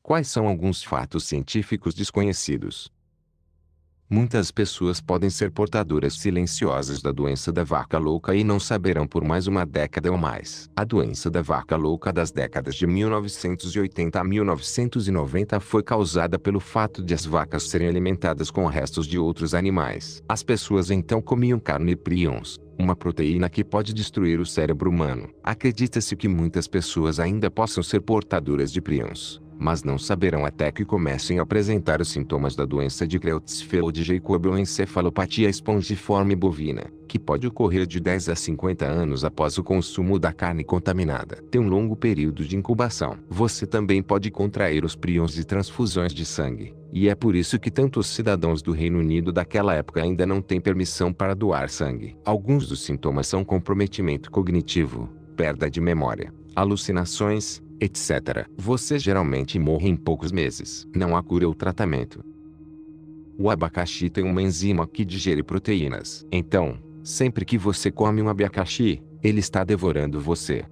Quais são alguns fatos científicos desconhecidos? Muitas pessoas podem ser portadoras silenciosas da doença da vaca louca e não saberão por mais uma década ou mais. A doença da vaca louca das décadas de 1980 a 1990 foi causada pelo fato de as vacas serem alimentadas com restos de outros animais. As pessoas então comiam carne e prions, uma proteína que pode destruir o cérebro humano. Acredita-se que muitas pessoas ainda possam ser portadoras de prions, mas não saberão até que comecem a apresentar os sintomas da doença de Creutzfeldt-Jakob ou encefalopatia espongiforme bovina, que pode ocorrer de 10 a 50 anos após o consumo da carne contaminada. Tem um longo período de incubação. Você também pode contrair os prions de transfusões de sangue, e é por isso que tantos cidadãos do Reino Unido daquela época ainda não têm permissão para doar sangue. Alguns dos sintomas são comprometimento cognitivo, perda de memória, alucinações, etc. Você geralmente morre em poucos meses. Não há cura ou tratamento. O abacaxi tem uma enzima que digere proteínas. Então, sempre que você come um abacaxi, ele está devorando você.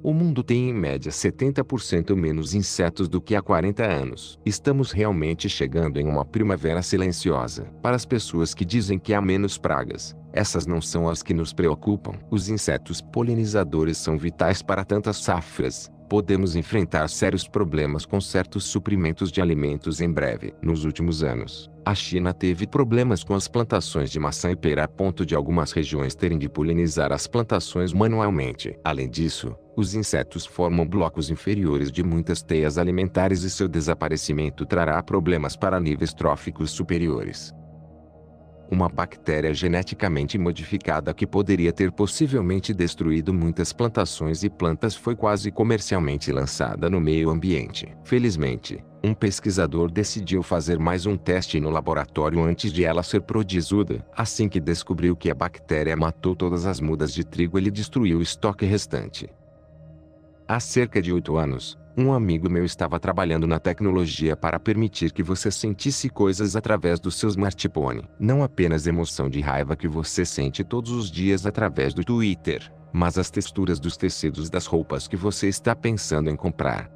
O mundo tem em média 70% menos insetos do que há 40 anos. Estamos realmente chegando em uma primavera silenciosa. Para as pessoas que dizem que há menos pragas, essas não são as que nos preocupam. Os insetos polinizadores são vitais para tantas safras. Podemos enfrentar sérios problemas com certos suprimentos de alimentos em breve. Nos últimos anos, a China teve problemas com as plantações de maçã e pera a ponto de algumas regiões terem de polinizar as plantações manualmente. Além disso, os insetos formam blocos inferiores de muitas teias alimentares e seu desaparecimento trará problemas para níveis tróficos superiores. Uma bactéria geneticamente modificada que poderia ter possivelmente destruído muitas plantações e plantas foi quase comercialmente lançada no meio ambiente. Felizmente, um pesquisador decidiu fazer mais um teste no laboratório antes de ela ser produzida. Assim que descobriu que a bactéria matou todas as mudas de trigo, ele destruiu o estoque restante. Há cerca de 8 anos, um amigo meu estava trabalhando na tecnologia para permitir que você sentisse coisas através do seu smartphone. Não apenas a emoção de raiva que você sente todos os dias através do Twitter, mas as texturas dos tecidos das roupas que você está pensando em comprar.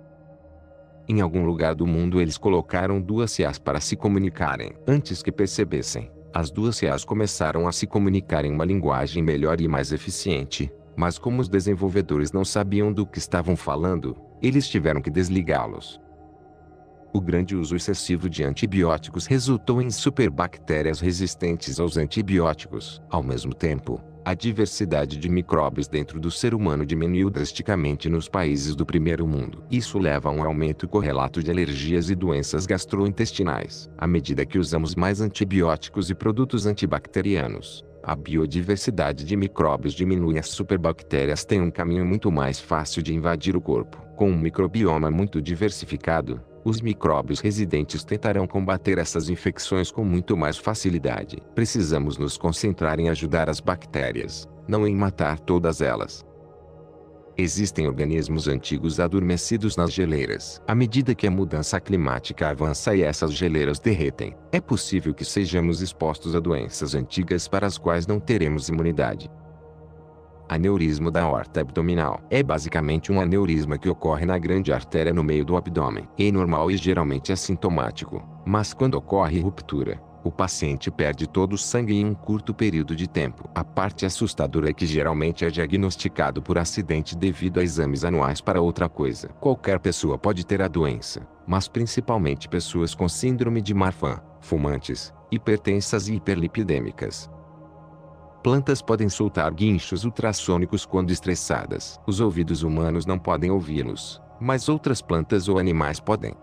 Em algum lugar do mundo eles colocaram duas IAs para se comunicarem. Antes que percebessem, as duas IAs começaram a se comunicar em uma linguagem melhor e mais eficiente. Mas como os desenvolvedores não sabiam do que estavam falando, eles tiveram que desligá-los. O grande uso excessivo de antibióticos resultou em superbactérias resistentes aos antibióticos. Ao mesmo tempo, a diversidade de micróbios dentro do ser humano diminuiu drasticamente nos países do primeiro mundo. Isso leva a um aumento correlato de alergias e doenças gastrointestinais. À medida que usamos mais antibióticos e produtos antibacterianos, a biodiversidade de micróbios diminui e as superbactérias têm um caminho muito mais fácil de invadir o corpo. Com um microbioma muito diversificado, os micróbios residentes tentarão combater essas infecções com muito mais facilidade. Precisamos nos concentrar em ajudar as bactérias, não em matar todas elas. Existem organismos antigos adormecidos nas geleiras. À medida que a mudança climática avança e essas geleiras derretem, é possível que sejamos expostos a doenças antigas para as quais não teremos imunidade. Aneurisma da aorta abdominal é basicamente um aneurisma que ocorre na grande artéria no meio do abdômen. É normal e geralmente assintomático, mas quando ocorre ruptura, o paciente perde todo o sangue em um curto período de tempo. A parte assustadora é que geralmente é diagnosticado por acidente devido a exames anuais para outra coisa. Qualquer pessoa pode ter a doença, mas principalmente pessoas com síndrome de Marfan, fumantes, hipertensas e hiperlipidêmicas. Plantas podem soltar guinchos ultrassônicos quando estressadas. Os ouvidos humanos não podem ouvi-los, mas outras plantas ou animais podem.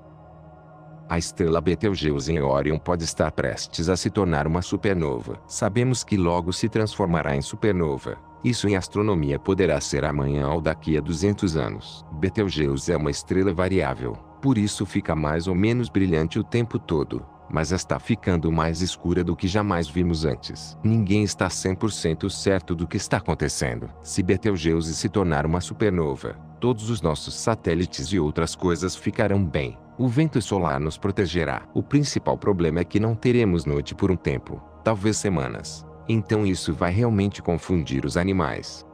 A estrela Betelgeuse em Órion pode estar prestes a se tornar uma supernova. Sabemos que logo se transformará em supernova. Isso em astronomia poderá ser amanhã ou daqui a 200 anos. Betelgeuse é uma estrela variável, por isso fica mais ou menos brilhante o tempo todo, mas está ficando mais escura do que jamais vimos antes. Ninguém está 100% certo do que está acontecendo. Se Betelgeuse se tornar uma supernova, todos os nossos satélites e outras coisas ficarão bem. O vento solar nos protegerá. O principal problema é que não teremos noite por um tempo, talvez semanas. Então isso vai realmente confundir os animais.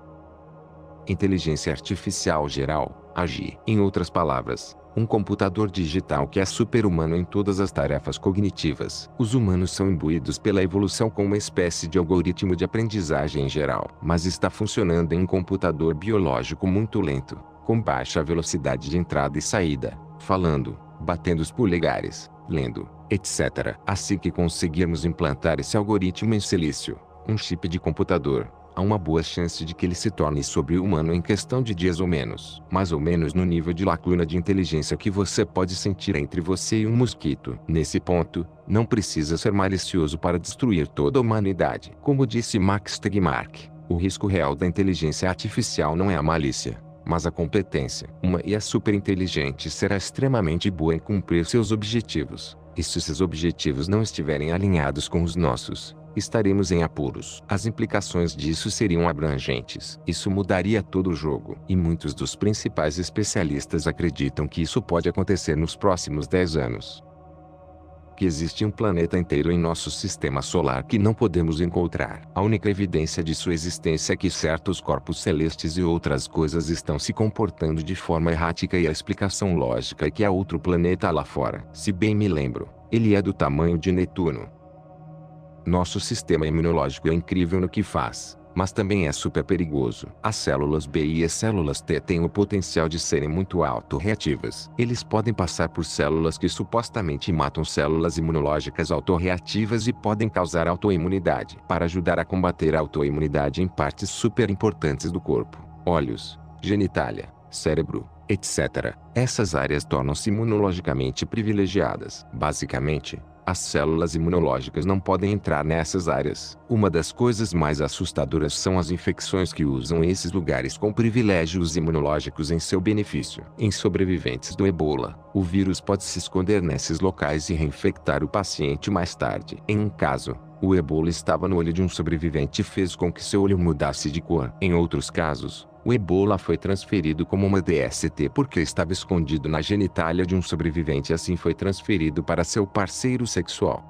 Inteligência Artificial Geral, AGI. Em outras palavras, Um computador digital que é super-humano em todas as tarefas cognitivas. Os humanos são imbuídos pela evolução com uma espécie de algoritmo de aprendizagem em geral, mas está funcionando em um computador biológico muito lento, com baixa velocidade de entrada e saída, falando, batendo os polegares, lendo, etc. Assim que conseguirmos implantar esse algoritmo em silício, um chip de computador, há uma boa chance de que ele se torne sobre-humano em questão de dias ou menos. Mais ou menos no nível de lacuna de inteligência que você pode sentir entre você e um mosquito. Nesse ponto, não precisa ser malicioso para destruir toda a humanidade. Como disse Max Tegmark, o risco real da inteligência artificial não é a malícia, mas a competência. Uma IA superinteligente será extremamente boa em cumprir seus objetivos, e se esses objetivos não estiverem alinhados com os nossos, estaremos em apuros. As implicações disso seriam abrangentes. Isso mudaria todo o jogo. E muitos dos principais especialistas acreditam que isso pode acontecer nos próximos 10 anos. Que existe um planeta inteiro em nosso sistema solar que não podemos encontrar. A única evidência de sua existência é que certos corpos celestes e outras coisas estão se comportando de forma errática e a explicação lógica é que há outro planeta lá fora. Se bem me lembro, ele é do tamanho de Netuno. Nosso sistema imunológico é incrível no que faz, mas também é super perigoso. As células B e as células T têm o potencial de serem muito autorreativas. Eles podem passar por células que supostamente matam células imunológicas autorreativas e podem causar autoimunidade. Para ajudar a combater a autoimunidade em partes super importantes do corpo, olhos, genitália, cérebro, etc., essas áreas tornam-se imunologicamente privilegiadas. Basicamente, as células imunológicas não podem entrar nessas áreas. Uma das coisas mais assustadoras são as infecções que usam esses lugares com privilégios imunológicos em seu benefício. Em sobreviventes do Ebola, o vírus pode se esconder nesses locais e reinfectar o paciente mais tarde. Em um caso, o Ebola estava no olho de um sobrevivente e fez com que seu olho mudasse de cor. Em outros casos, o Ebola foi transferido como uma DST porque estava escondido na genitália de um sobrevivente e assim foi transferido para seu parceiro sexual.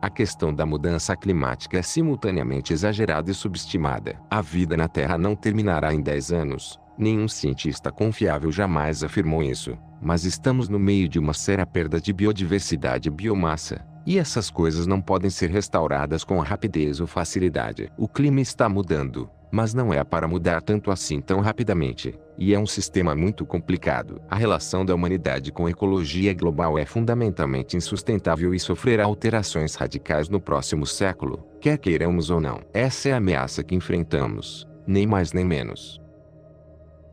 A questão da mudança climática é simultaneamente exagerada e subestimada. A vida na Terra não terminará em 10 anos. Nenhum cientista confiável jamais afirmou isso, mas estamos no meio de uma séria perda de biodiversidade e biomassa, e essas coisas não podem ser restauradas com rapidez ou facilidade. O clima está mudando, mas não é para mudar tanto assim tão rapidamente, e é um sistema muito complicado. A relação da humanidade com a ecologia global é fundamentalmente insustentável e sofrerá alterações radicais no próximo século, quer queiramos ou não. Essa é a ameaça que enfrentamos, nem mais nem menos.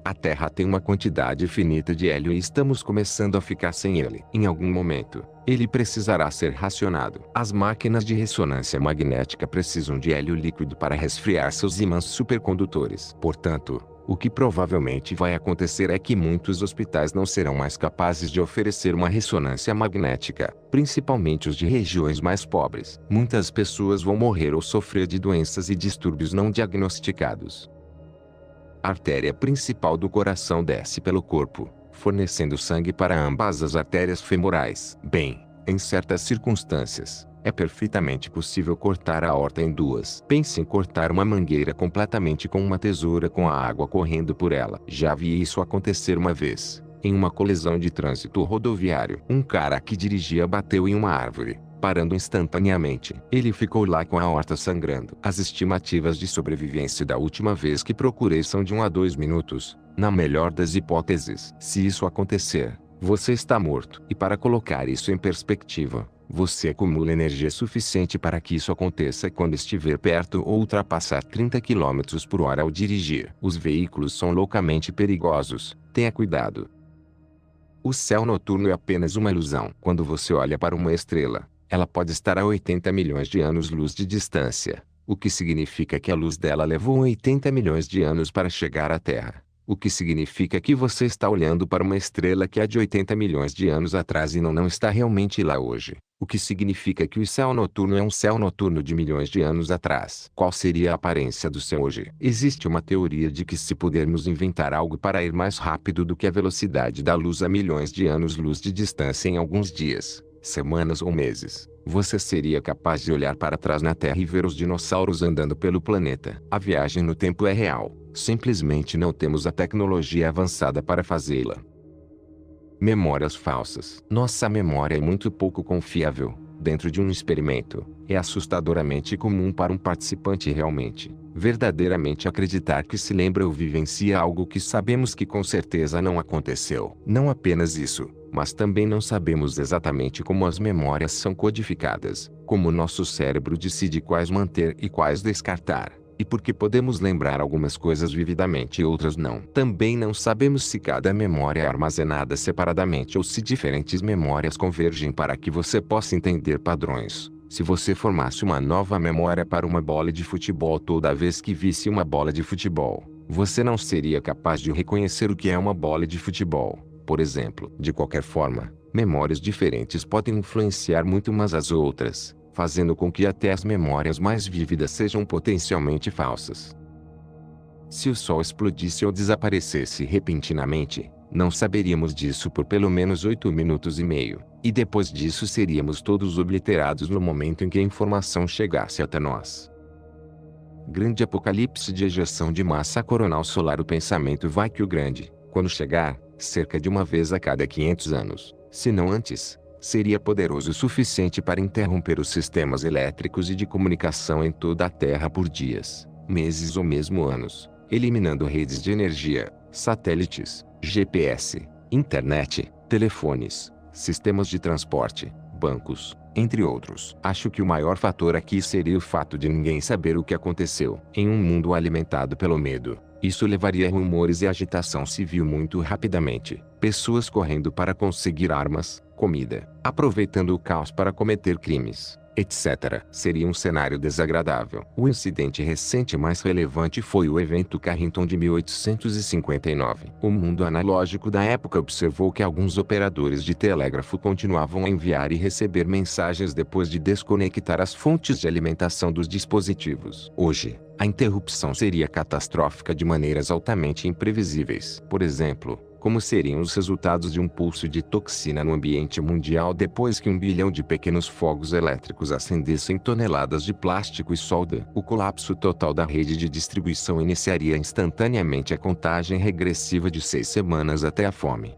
A Terra tem uma quantidade finita de hélio e estamos começando a ficar sem ele. Em algum momento, ele precisará ser racionado. As máquinas de ressonância magnética precisam de hélio líquido para resfriar seus ímãs supercondutores. Portanto, o que provavelmente vai acontecer é que muitos hospitais não serão mais capazes de oferecer uma ressonância magnética, principalmente os de regiões mais pobres. Muitas pessoas vão morrer ou sofrer de doenças e distúrbios não diagnosticados. A artéria principal do coração desce pelo corpo, fornecendo sangue para ambas as artérias femorais. Bem, em certas circunstâncias, é perfeitamente possível cortar a aorta em duas. Pense em cortar uma mangueira completamente com uma tesoura com a água correndo por ela. Já vi isso acontecer uma vez, em uma colisão de trânsito rodoviário. Um cara que dirigia bateu em uma árvore, parando instantaneamente. Ele ficou lá com a aorta sangrando. As estimativas de sobrevivência da última vez que procurei são de 1 a 2 minutos, na melhor das hipóteses. Se isso acontecer, você está morto. E para colocar isso em perspectiva, você acumula energia suficiente para que isso aconteça quando estiver perto ou ultrapassar 30 km por hora ao dirigir. Os veículos são loucamente perigosos, tenha cuidado. O céu noturno é apenas uma ilusão. Quando você olha para uma estrela, ela pode estar a 80 milhões de anos-luz de distância, o que significa que a luz dela levou 80 milhões de anos para chegar à Terra. O que significa que você está olhando para uma estrela que é de 80 milhões de anos atrás e não está realmente lá hoje. O que significa que o céu noturno é um céu noturno de milhões de anos atrás. Qual seria a aparência do céu hoje? Existe uma teoria de que se pudermos inventar algo para ir mais rápido do que a velocidade da luz a milhões de anos-luz de distância em alguns dias, semanas ou meses, você seria capaz de olhar para trás na Terra e ver os dinossauros andando pelo planeta. A viagem no tempo é real, simplesmente não temos a tecnologia avançada para fazê-la. Memórias falsas. Nossa memória é muito pouco confiável. Dentro de um experimento, é assustadoramente comum para um participante verdadeiramente acreditar que se lembra ou vivencia algo que sabemos que com certeza não aconteceu. Não apenas isso, mas também não sabemos exatamente como as memórias são codificadas, como nosso cérebro decide quais manter e quais descartar, e por que podemos lembrar algumas coisas vividamente e outras não. Também não sabemos se cada memória é armazenada separadamente ou se diferentes memórias convergem para que você possa entender padrões. Se você formasse uma nova memória para uma bola de futebol toda vez que visse uma bola de futebol, você não seria capaz de reconhecer o que é uma bola de futebol, por exemplo. De qualquer forma, memórias diferentes podem influenciar muito umas às outras, fazendo com que até as memórias mais vívidas sejam potencialmente falsas. Se o Sol explodisse ou desaparecesse repentinamente, não saberíamos disso por pelo menos 8 minutos e meio, e depois disso seríamos todos obliterados no momento em que a informação chegasse até nós. Grande apocalipse de ejeção de massa coronal solar. O pensamento vai que o grande, quando chegar, cerca de uma vez a cada 500 anos, se não antes, seria poderoso o suficiente para interromper os sistemas elétricos e de comunicação em toda a Terra por dias, meses ou mesmo anos, eliminando redes de energia, satélites, GPS, internet, telefones, sistemas de transporte, bancos, entre outros. Acho que o maior fator aqui seria o fato de ninguém saber o que aconteceu. Em um mundo alimentado pelo medo, isso levaria a rumores e agitação civil muito rapidamente. Pessoas correndo para conseguir armas, comida, aproveitando o caos para cometer crimes, etc. Seria um cenário desagradável. O incidente recente mais relevante foi o evento Carrington de 1859. O mundo analógico da época observou que alguns operadores de telégrafo continuavam a enviar e receber mensagens depois de desconectar as fontes de alimentação dos dispositivos. Hoje, a interrupção seria catastrófica de maneiras altamente imprevisíveis. Por exemplo, como seriam os resultados de um pulso de toxina no ambiente mundial depois que 1 bilhão de pequenos fogos elétricos acendessem toneladas de plástico e solda? O colapso total da rede de distribuição iniciaria instantaneamente a contagem regressiva de 6 semanas até a fome.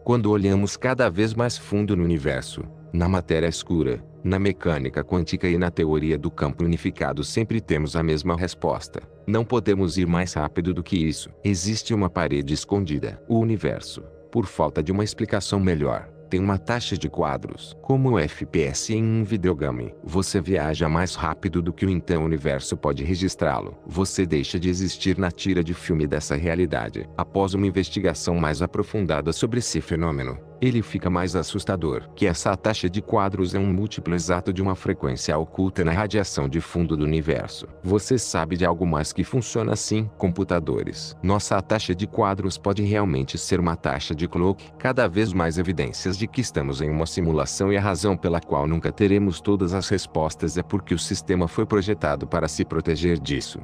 Quando olhamos cada vez mais fundo no universo, na matéria escura, na mecânica quântica e na teoria do campo unificado, sempre temos a mesma resposta. Não podemos ir mais rápido do que isso. Existe uma parede escondida. O universo, por falta de uma explicação melhor, tem uma taxa de quadros, como o FPS em um videogame. Você viaja mais rápido do que o então universo pode registrá-lo. Você deixa de existir na tira de filme dessa realidade. Após uma investigação mais aprofundada sobre esse fenômeno, ele fica mais assustador. Que essa taxa de quadros é um múltiplo exato de uma frequência oculta na radiação de fundo do universo. Você sabe de algo mais que funciona assim? Computadores. Nossa taxa de quadros pode realmente ser uma taxa de Clock. Cada vez mais evidências de que estamos em uma simulação, e a razão pela qual nunca teremos todas as respostas é porque o sistema foi projetado para se proteger disso.